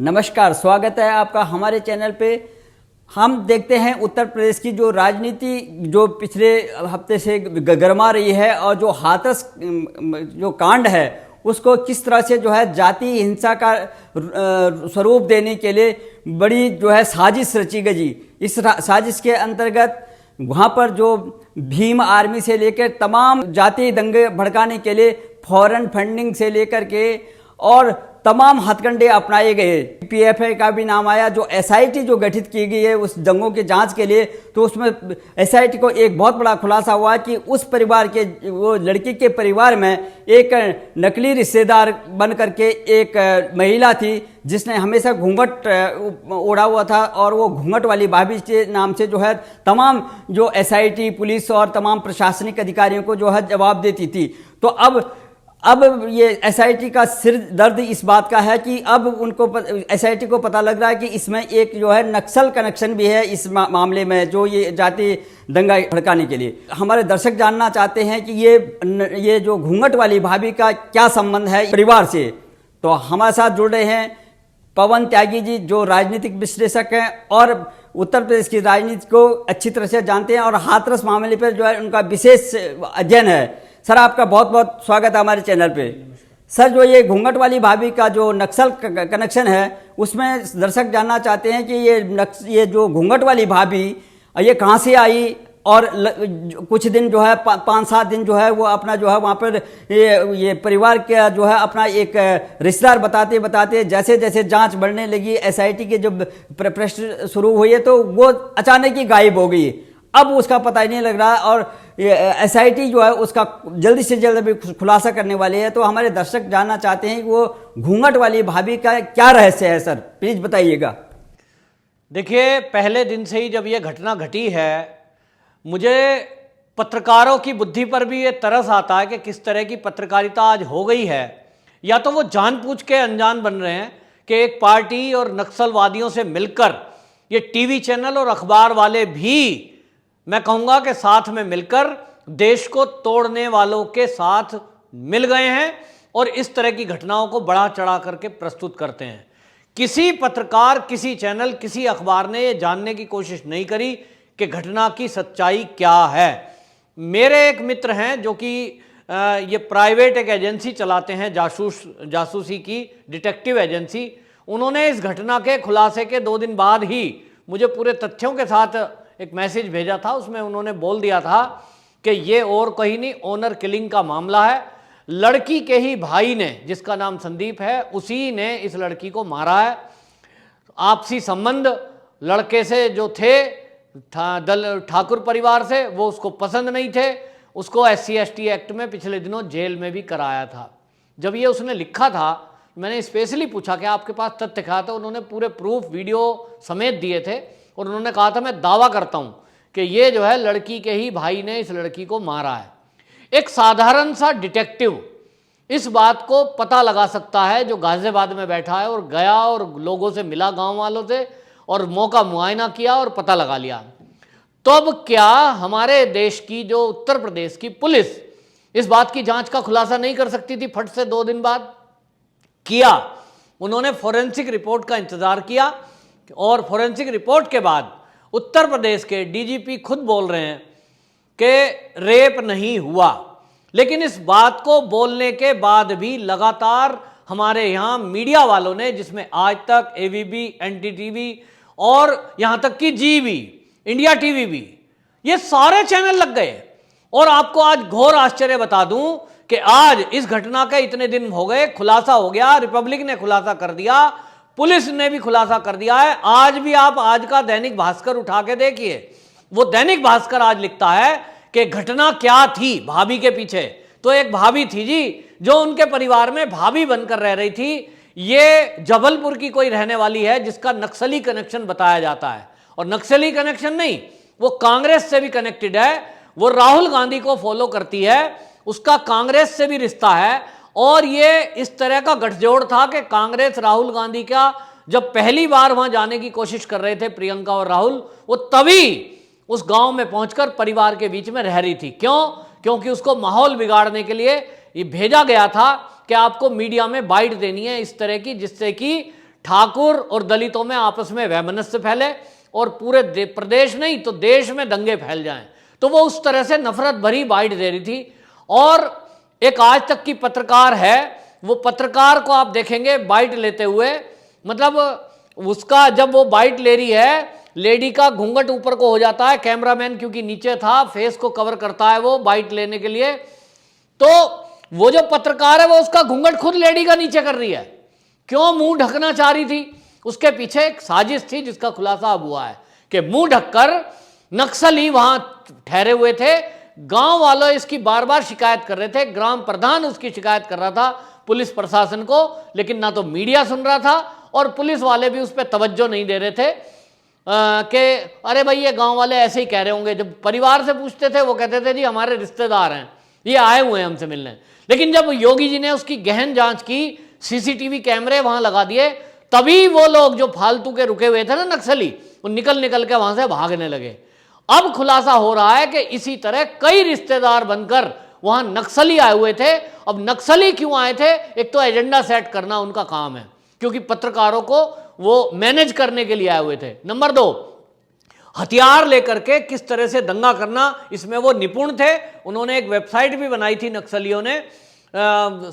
नमस्कार, स्वागत है आपका हमारे चैनल पे। हम देखते हैं उत्तर प्रदेश की जो राजनीति जो पिछले हफ्ते से गरमा रही है और जो हाथरस जो कांड है उसको किस तरह से जो है जाति हिंसा का स्वरूप देने के लिए बड़ी जो है साजिश रची गई। इस साजिश के अंतर्गत वहाँ पर जो भीम आर्मी से लेकर तमाम जाति दंगे भड़काने के लिए फॉरेन फंडिंग से लेकर के और तमाम हथकंडे अपनाए गए। पीएफआई का भी नाम आया। जो एसआईटी जो गठित की गई है उस दंगों के जांच के लिए, तो उसमें एसआईटी को एक बहुत बड़ा खुलासा हुआ कि उस परिवार के वो लड़की के परिवार में एक नकली रिश्तेदार बन करके एक महिला थी जिसने हमेशा घूंघट ओढ़ा हुआ था और वो घूंघट वाली भाभी के नाम से जो है तमाम जो एसआईटी पुलिस और तमाम प्रशासनिक अधिकारियों को जो है जवाब देती थी। तो अब ये एसआईटी का सिर दर्द इस बात का है कि अब उनको एसआईटी को पता लग रहा है कि इसमें एक जो है नक्सल कनेक्शन भी है इस मामले में, जो ये जाति दंगा भड़काने के लिए। हमारे दर्शक जानना चाहते हैं कि ये जो घूंघट वाली भाभी का क्या संबंध है परिवार से। तो हमारे साथ जुड़ रहे हैं पवन त्यागी जी, जो राजनीतिक विश्लेषक हैं और उत्तर प्रदेश की राजनीति को अच्छी तरह से जानते हैं और हाथरस मामले पर जो है उनका विशेष अध्ययन है। सर, आपका बहुत बहुत स्वागत है हमारे चैनल पे। सर, जो ये घूंघट वाली भाभी का जो नक्सल कनेक्शन है उसमें दर्शक जानना चाहते हैं कि ये जो घूंघट वाली भाभी ये कहाँ से आई और कुछ दिन जो है 5-7 दिन जो है वो अपना जो है वहाँ पर ये परिवार का जो है अपना एक रिश्तेदार बताते बताते जैसे जैसे जांच बढ़ने लगी, एसआईटी के जब प्रश्न शुरू हुए तो वो अचानक ही गायब हो गई। अब उसका पता ही नहीं लग रहा और एसआईटी जो है उसका जल्दी से जल्द अभी खुलासा करने वाली है। तो हमारे दर्शक जानना चाहते हैं कि वो घूंघट वाली भाभी का क्या रहस्य है। सर प्लीज बताइएगा। देखिए, पहले दिन से ही जब ये घटना घटी है मुझे पत्रकारों की बुद्धि पर भी ये तरस आता है कि किस तरह की पत्रकारिता आज हो गई है। या तो वो जानबूझ के अनजान बन रहे हैं कि एक पार्टी और नक्सलवादियों से मिलकर ये टीवी चैनल और अखबार वाले भी, मैं कहूँगा कि साथ में मिलकर देश को तोड़ने वालों के साथ मिल गए हैं और इस तरह की घटनाओं को बढ़ा चढ़ा करके प्रस्तुत करते हैं। किसी पत्रकार, किसी चैनल, किसी अखबार ने ये जानने की कोशिश नहीं करी कि घटना की सच्चाई क्या है। मेरे एक मित्र हैं जो कि ये प्राइवेट एक एजेंसी चलाते हैं, जासूसी की डिटेक्टिव एजेंसी। उन्होंने इस घटना के खुलासे के 2 दिन बाद ही मुझे पूरे तथ्यों के साथ एक मैसेज भेजा था। उसमें उन्होंने बोल दिया था कि ये और कहीं नहीं, ऑनर किलिंग का मामला है। लड़की के ही भाई ने, जिसका नाम संदीप है, उसी ने इस लड़की को मारा है। आपसी संबंध लड़के से जो थे ठाकुर परिवार से, वो उसको पसंद नहीं थे। उसको SC/ST एक्ट में पिछले दिनों जेल में भी कराया था। जब ये उसने लिखा था मैंने स्पेशली पूछा कि आपके पास तथ्य क्या था। उन्होंने पूरे प्रूफ वीडियो समेत दिए थे और उन्होंने कहा था मैं दावा करता हूं कि ये जो है लड़की के ही भाई ने इस लड़की को मारा है। एक साधारण सा डिटेक्टिव इस बात को पता लगा सकता है जो गाजियाबाद में बैठा है और गया और लोगों से मिला, गांव वालों से, और मौका मुआयना किया और पता लगा लिया। तो अब क्या हमारे देश की जो उत्तर प्रदेश की पुलिस इस बात की जांच का खुलासा नहीं कर सकती थी? फट से 2 दिन बाद किया। उन्होंने फोरेंसिक रिपोर्ट का इंतजार किया और फोरेंसिक रिपोर्ट के बाद उत्तर प्रदेश के डीजीपी खुद बोल रहे हैं कि रेप नहीं हुआ। लेकिन इस बात को बोलने के बाद भी लगातार हमारे यहाँ मीडिया वालों ने, जिसमें आज तक AVP, NDTV और यहाँ तक कि GV, इंडिया टीवी भी, ये सारे चैनल लग गए। और आपको आज घोर आश्चर्य बता दूं कि आज इस घटना के इतने दिन हो गए, खुलासा हो गया, रिपब्लिक ने खुलासा कर दिया, पुलिस ने भी खुलासा कर दिया है। आज भी आप आज का दैनिक भास्कर उठा के देखिए, वो दैनिक भास्कर आज लिखता है कि घटना क्या थी भाभी के पीछे। तो एक भाभी थी जी जो उनके परिवार में भाभी बनकर रह रही थी। ये जबलपुर की कोई रहने वाली है जिसका नक्सली कनेक्शन बताया जाता है। और नक्सली कनेक्शन नहीं, वो कांग्रेस से भी कनेक्टेड है। वो राहुल गांधी को फॉलो करती है, उसका कांग्रेस से भी रिश्ता है। और ये इस तरह का गठजोड़ था कि कांग्रेस राहुल गांधी का जब पहली बार वहां जाने की कोशिश कर रहे थे प्रियंका और राहुल, वो तभी उस गांव में पहुंचकर परिवार के बीच में रह रही थी। क्यों? क्योंकि उसको माहौल बिगाड़ने के लिए ये भेजा गया था कि आपको मीडिया में बाइट देनी है इस तरह की, जिससे कि ठाकुर और दलितों में आपस में वैमनस्य फैले और पूरे प्रदेश नहीं तो देश में दंगे फैल जाएं। तो वो उस तरह से नफरत भरी बाइट दे रही थी। और एक आज तक की पत्रकार है, वो पत्रकार को आप देखेंगे बाइट लेते हुए, मतलब उसका जब वो बाइट ले रही है, लेडी का घूंघट ऊपर को हो जाता है, कैमरामैन क्योंकि नीचे था, फेस को कवर करता है वो बाइट लेने के लिए, तो वो जो पत्रकार है वो उसका घूंघट खुद लेडी का नीचे कर रही है। क्यों? मुंह ढकना चाह रही थी। उसके पीछे एक साजिश थी जिसका खुलासा अब हुआ है कि मुंह ढककर नक्सली वहां ठहरे हुए थे। गांव वालों इसकी बार बार शिकायत कर रहे थे, ग्राम प्रधान उसकी शिकायत कर रहा था पुलिस प्रशासन को, लेकिन ना तो मीडिया सुन रहा था और पुलिस वाले भी उस पर तवज्जो नहीं दे रहे थे कि अरे भाई ये गांव वाले ऐसे ही कह रहे होंगे। जब परिवार से पूछते थे वो कहते थे जी हमारे रिश्तेदार हैं, ये आए हुए हैं हमसे मिलने। लेकिन जब योगी जी ने उसकी गहन जांच की, सीसीटीवी कैमरे वहां लगा दिए, तभी वो लोग जो फालतू के रुके हुए थे ना नक्सली, वो निकल निकल के वहां से भागने लगे। अब खुलासा हो रहा है कि इसी तरह कई रिश्तेदार बनकर वहां नक्सली आए हुए थे। अब नक्सली क्यों आए थे? एक तो एजेंडा सेट करना उनका काम है, क्योंकि पत्रकारों को वो मैनेज करने के लिए आए हुए थे। नंबर 2, हथियार लेकर के किस तरह से दंगा करना, इसमें वो निपुण थे। उन्होंने एक वेबसाइट भी बनाई थी नक्सलियों ने,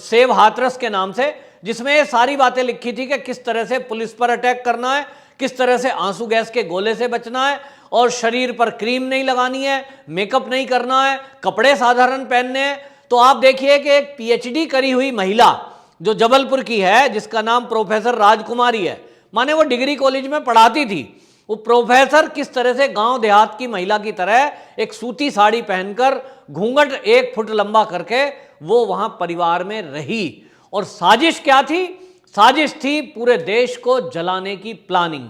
सेव हाथरस के नाम से, जिसमें ये सारी बातें लिखी थी कि किस तरह से पुलिस पर अटैक करना है, किस तरह से आंसू गैस के गोले से बचना है, और शरीर पर क्रीम नहीं लगानी है, मेकअप नहीं करना है, कपड़े साधारण पहनने हैं। तो आप देखिए कि एक पीएचडी करी हुई महिला जो जबलपुर की है, जिसका नाम प्रोफेसर राजकुमारी है, माने वो डिग्री कॉलेज में पढ़ाती थी, वो प्रोफेसर किस तरह से गांव देहात की महिला की तरह एक सूती साड़ी पहनकर घूंघट 1 फुट लंबा करके वो वहां परिवार में रही। और साजिश क्या थी? साजिश थी पूरे देश को जलाने की प्लानिंग।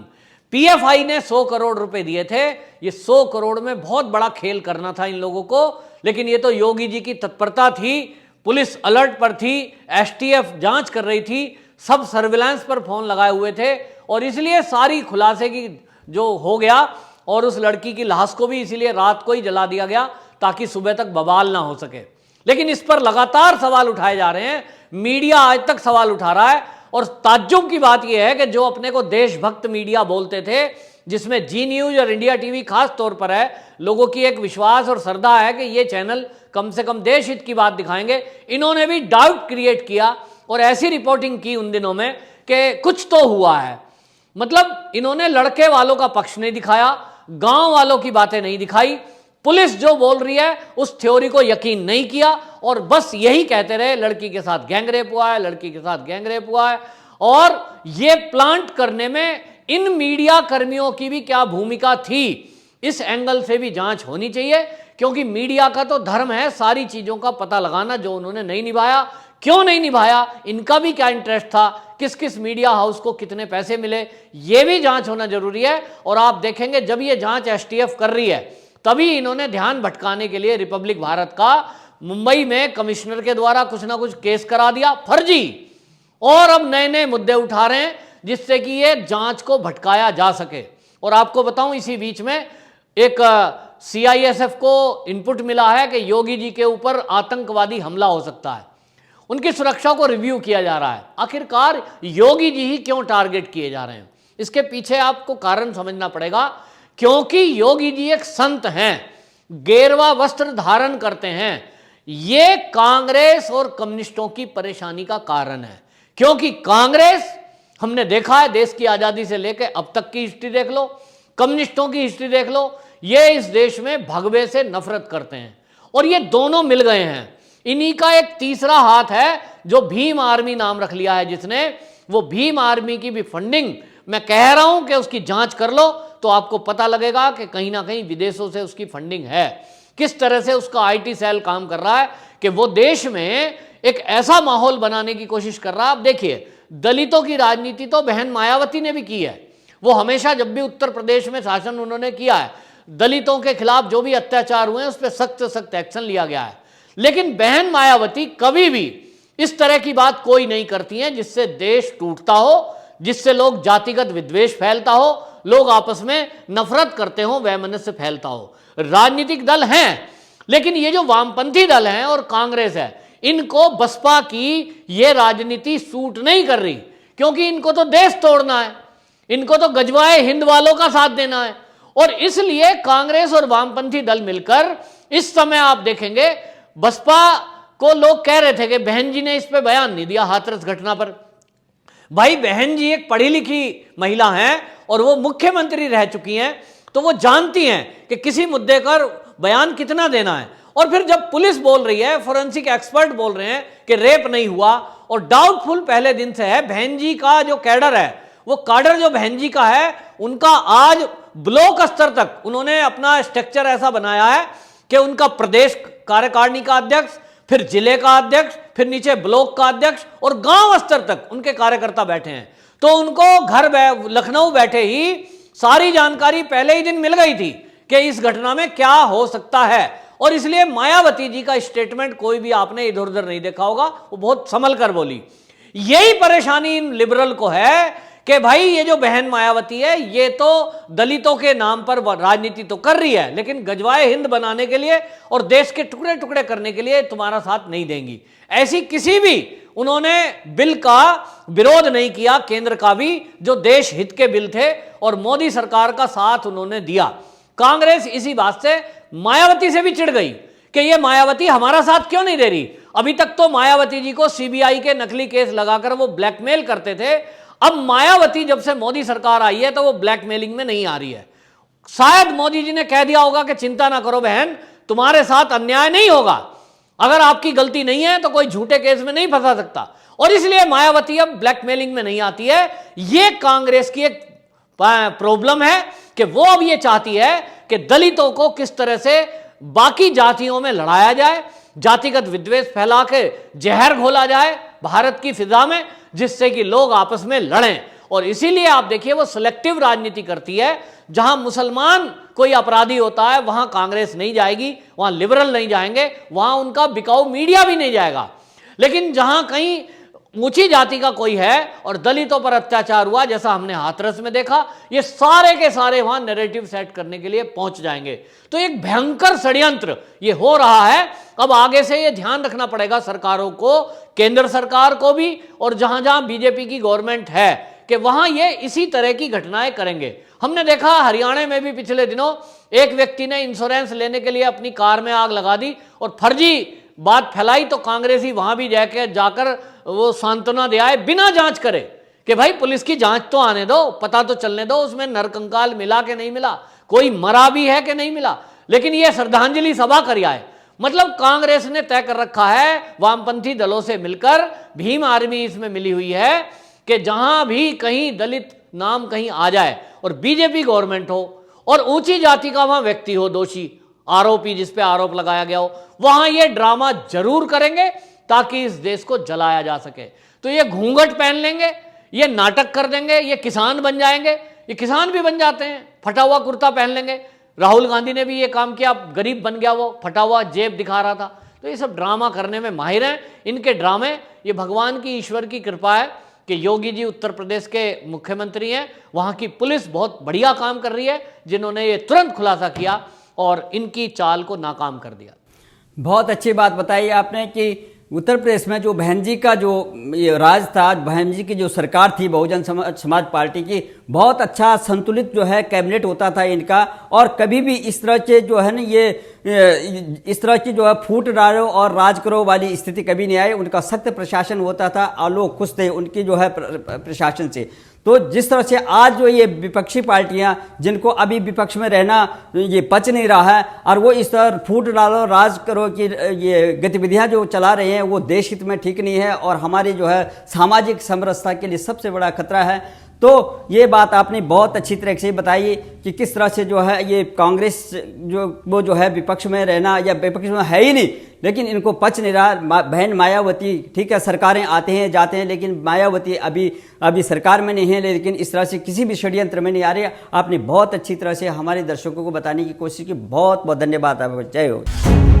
पीएफआई ने 100 करोड़ रुपए दिए थे। ये 100 करोड़ में बहुत बड़ा खेल करना था इन लोगों को, लेकिन ये तो योगी जी की तत्परता थी, पुलिस अलर्ट पर थी, एसटीएफ जांच कर रही थी, सब सर्विलांस पर फोन लगाए हुए थे, और इसलिए सारी खुलासे की जो हो गया। और उस लड़की की लाश को भी इसीलिए रात को ही जला दिया गया ताकि सुबह तक बवाल ना हो सके। लेकिन इस पर लगातार सवाल उठाए जा रहे हैं, मीडिया आज तक सवाल उठा रहा है। और ताज्जुब की बात यह है कि जो अपने को देशभक्त मीडिया बोलते थे, जिसमें जी न्यूज और इंडिया टीवी खास तौर पर है, लोगों की एक विश्वास और श्रद्धा है कि ये चैनल कम से कम देश हित की बात दिखाएंगे, इन्होंने भी डाउट क्रिएट किया और ऐसी रिपोर्टिंग की उन दिनों में कि कुछ तो हुआ है। मतलब इन्होंने लड़के वालों का पक्ष नहीं दिखाया, गांव वालों की बातें नहीं दिखाई, पुलिस जो बोल रही है उस थ्योरी को यकीन नहीं किया, और बस यही कहते रहे लड़की के साथ गैंगरेप हुआ है, लड़की के साथ गैंगरेप हुआ है। और ये प्लांट करने में इन मीडिया कर्मियों की भी क्या भूमिका थी, इस एंगल से भी जांच होनी चाहिए, क्योंकि मीडिया का तो धर्म है सारी चीजों का पता लगाना, जो उन्होंने नहीं निभाया, क्यों नहीं निभाया, इनका भी क्या इंटरेस्ट था, किस किस मीडिया हाउस को कितने पैसे मिले, ये भी जांच होना जरूरी है। और आप देखेंगे जब ये जांच एसटीएफ कर रही है, तभी इन्होंने ध्यान भटकाने के लिए रिपब्लिक भारत का मुंबई में कमिश्नर के द्वारा कुछ ना कुछ केस करा दिया फर्जी, और अब नए नए मुद्दे उठा रहे हैं जिससे कि ये जांच को भटकाया जा सके। और आपको बताऊं, इसी बीच में एक सीआईएसएफ को इनपुट मिला है कि योगी जी के ऊपर आतंकवादी हमला हो सकता है, उनकी सुरक्षा को रिव्यू किया जा रहा है। आखिरकार योगी जी ही क्यों टारगेट किए जा रहे हैं, इसके पीछे आपको कारण समझना पड़ेगा। क्योंकि योगी जी एक संत हैं, गेरवा वस्त्र धारण करते हैं, ये कांग्रेस और कम्युनिस्टों की परेशानी का कारण है। क्योंकि कांग्रेस, हमने देखा है देश की आजादी से लेकर अब तक की हिस्ट्री देख लो, कम्युनिस्टों की हिस्ट्री देख लो, ये इस देश में भगवे से नफरत करते हैं, और ये दोनों मिल गए हैं। इन्हीं का एक तीसरा हाथ है जो भीम आर्मी नाम रख लिया है जिसने, वो भीम आर्मी की भी फंडिंग, मैं कह रहा हूं कि उसकी जांच कर लो तो आपको पता लगेगा कि कहीं ना कहीं विदेशों से उसकी फंडिंग है। किस तरह से उसका आईटी सेल काम कर रहा है कि वो देश में एक ऐसा माहौल बनाने की कोशिश कर रहा है। आप देखिए, दलितों की राजनीति तो बहन मायावती ने भी की है। वो हमेशा जब भी उत्तर प्रदेश में शासन उन्होंने किया है, दलितों के खिलाफ जो भी अत्याचार हुए हैं उस पर सख्त से सख्त एक्शन लिया गया है। लेकिन बहन मायावती कभी भी इस तरह की बात कोई नहीं करती हैं जिससे देश टूटता हो, जिससे लोग जातिगत विद्वेष फैलता हो, लोग आपस में नफरत करते हो, वैमनस्य फैलता हो। राजनीतिक दल हैं, लेकिन ये जो वामपंथी दल हैं और कांग्रेस है, इनको बसपा की ये राजनीति सूट नहीं कर रही, क्योंकि इनको तो देश तोड़ना है, इनको तो गजवाए हिंद वालों का साथ देना है। और इसलिए कांग्रेस और वामपंथी दल मिलकर इस समय आप देखेंगे, बसपा को लोग कह रहे थे कि बहन जी ने इस पे बयान नहीं दिया हाथरस घटना पर। भाई बहन जी एक पढ़ी लिखी महिला हैं और वो मुख्यमंत्री रह चुकी हैं, तो वो जानती हैं कि किसी मुद्दे पर बयान कितना देना है। और फिर जब पुलिस बोल रही है, फोरेंसिक एक्सपर्ट बोल रहे हैं कि रेप नहीं हुआ और डाउटफुल पहले दिन से है, बहन जी का जो कैडर है, वो काडर जो बहन जी का है, उनका आज ब्लॉक स्तर तक उन्होंने अपना स्ट्रक्चर ऐसा बनाया है कि उनका प्रदेश कार्यकारिणी का अध्यक्ष, फिर जिले का अध्यक्ष, फिर नीचे ब्लॉक का अध्यक्ष और गांव स्तर तक उनके कार्यकर्ता बैठे हैं। तो उनको घर लखनऊ बैठे ही सारी जानकारी पहले ही दिन मिल गई थी कि इस घटना में क्या हो सकता है। और इसलिए मायावती जी का स्टेटमेंट कोई भी आपने इधर उधर नहीं देखा होगा, वो बहुत संभल कर बोली। यही परेशानी इन लिबरल को है कि भाई ये जो बहन मायावती है, ये तो दलितों के नाम पर राजनीति तो कर रही है, लेकिन गजवाए हिंद बनाने के लिए और देश के टुकड़े टुकड़े करने के लिए तुम्हारा साथ नहीं देंगी। ऐसी किसी भी उन्होंने बिल का विरोध नहीं किया, केंद्र का भी, जो देश हित के बिल थे, और मोदी सरकार का साथ उन्होंने दिया। कांग्रेस इसी बात से मायावती से भी चिढ़ गई कि ये मायावती हमारा साथ क्यों नहीं दे रही। अभी तक तो मायावती जी को सीबीआई के नकली केस लगाकर वो ब्लैकमेल करते थे, अब मायावती जब से मोदी सरकार आई है तो वो ब्लैकमेलिंग में नहीं आ रही है। शायद मोदी जी ने कह दिया होगा कि चिंता ना करो बहन, तुम्हारे साथ अन्याय नहीं होगा, अगर आपकी गलती नहीं है तो कोई झूठे केस में नहीं फंसा सकता, और इसलिए मायावती अब ब्लैकमेलिंग में नहीं आती है। ये कांग्रेस की एक प्रॉब्लम है कि वो अब ये चाहती है कि दलितों को किस तरह से बाकी जातियों में लड़ाया जाए, जातिगत विद्वेष फैला के जहर घोला जाए भारत की फिजा में, जिससे कि लोग आपस में लड़ें। और इसीलिए आप देखिए वो सिलेक्टिव राजनीति करती है। जहां मुसलमान कोई अपराधी होता है वहां कांग्रेस नहीं जाएगी, वहां लिबरल नहीं जाएंगे, वहां उनका बिकाऊ मीडिया भी नहीं जाएगा। लेकिन जहां कहीं ऊंची जाति का कोई है और दलितों पर अत्याचार हुआ, जैसा हमने हाथरस में देखा, ये सारे के सारे वहां नैरेटिव सेट करने के लिए पहुंच जाएंगे। तो एक भयंकर षड्यंत्र ये हो रहा है। अब आगे से ये ध्यान रखना पड़ेगा सरकारों को, केंद्र सरकार को भी, और जहां जहां बीजेपी की गवर्नमेंट है, कि वहां ये इसी तरह की घटनाएं करेंगे। हमने देखा हरियाणा में भी पिछले दिनों एक व्यक्ति ने इंश्योरेंस लेने के लिए अपनी कार में आग लगा दी और फर्जी बात फैलाई, तो कांग्रेसी वहां भी जाकर वो सांत्वना दे आए बिना जांच करे कि भाई पुलिस की जांच तो आने दो, पता तो चलने दो उसमें नरकंकाल मिला कि नहीं मिला, कोई मरा भी है कि नहीं मिला। लेकिन ये श्रद्धांजलि सभा कर आए। मतलब कांग्रेस ने तय कर रखा है वामपंथी दलों से मिलकर, भीम आर्मी इसमें मिली हुई है कि जहां भी कहीं दलित नाम कहीं आ जाए और बीजेपी गवर्नमेंट हो और ऊंची जाति का वहां व्यक्ति हो दोषी, आरोपी, जिस पे आरोप लगाया गया हो, वहां ये ड्रामा जरूर करेंगे ताकि इस देश को जलाया जा सके। तो ये घूंघट पहन लेंगे, ये नाटक कर देंगे, ये किसान बन जाएंगे। ये किसान भी बन जाते हैं, फटा हुआ कुर्ता पहन लेंगे। राहुल गांधी ने भी ये काम किया, गरीब बन गया, वो फटा हुआ जेब दिखा रहा था। तो ये सब ड्रामा करने में माहिर हैं। इनके ड्रामे, ये भगवान की, ईश्वर की कृपा है कि योगी जी उत्तर प्रदेश के मुख्यमंत्री हैं, वहाँ की पुलिस बहुत बढ़िया काम कर रही है, जिन्होंने ये तुरंत खुलासा किया और इनकी चाल को नाकाम कर दिया। बहुत अच्छी बात बताई आपने कि उत्तर प्रदेश में जो बहन जी का जो ये राज था, बहन जी की जो सरकार थी बहुजन समाज पार्टी की, बहुत अच्छा संतुलित जो है कैबिनेट होता था इनका, और कभी भी इस तरह के जो है ना ये इस तरह की जो है फूट डालो और राज करो वाली स्थिति कभी नहीं आई। उनका सख्त प्रशासन होता था और लोग खुश थे उनकी जो है प्रशासन से। तो जिस तरह से आज जो ये विपक्षी पार्टियां, जिनको अभी विपक्ष में रहना ये पच नहीं रहा है, और वो इस तरह फूट डालो राज करो की ये गतिविधियां जो चला रहे हैं, वो देश हित में ठीक नहीं है और हमारी जो है सामाजिक समरसता के लिए सबसे बड़ा खतरा है। तो ये बात आपने बहुत अच्छी तरह से बताई कि किस तरह से जो है ये कांग्रेस जो है विपक्ष में रहना, या विपक्ष में है ही नहीं, लेकिन इनको पच नहीं रहा। बहन मायावती, ठीक है, सरकारें आते हैं जाते हैं, लेकिन मायावती अभी सरकार में नहीं है, लेकिन इस तरह से किसी भी षड्यंत्र में नहीं आ रही है। आपने बहुत अच्छी तरह से हमारे दर्शकों को बताने की कोशिश की। बहुत बहुत धन्यवाद आपका। जय हो।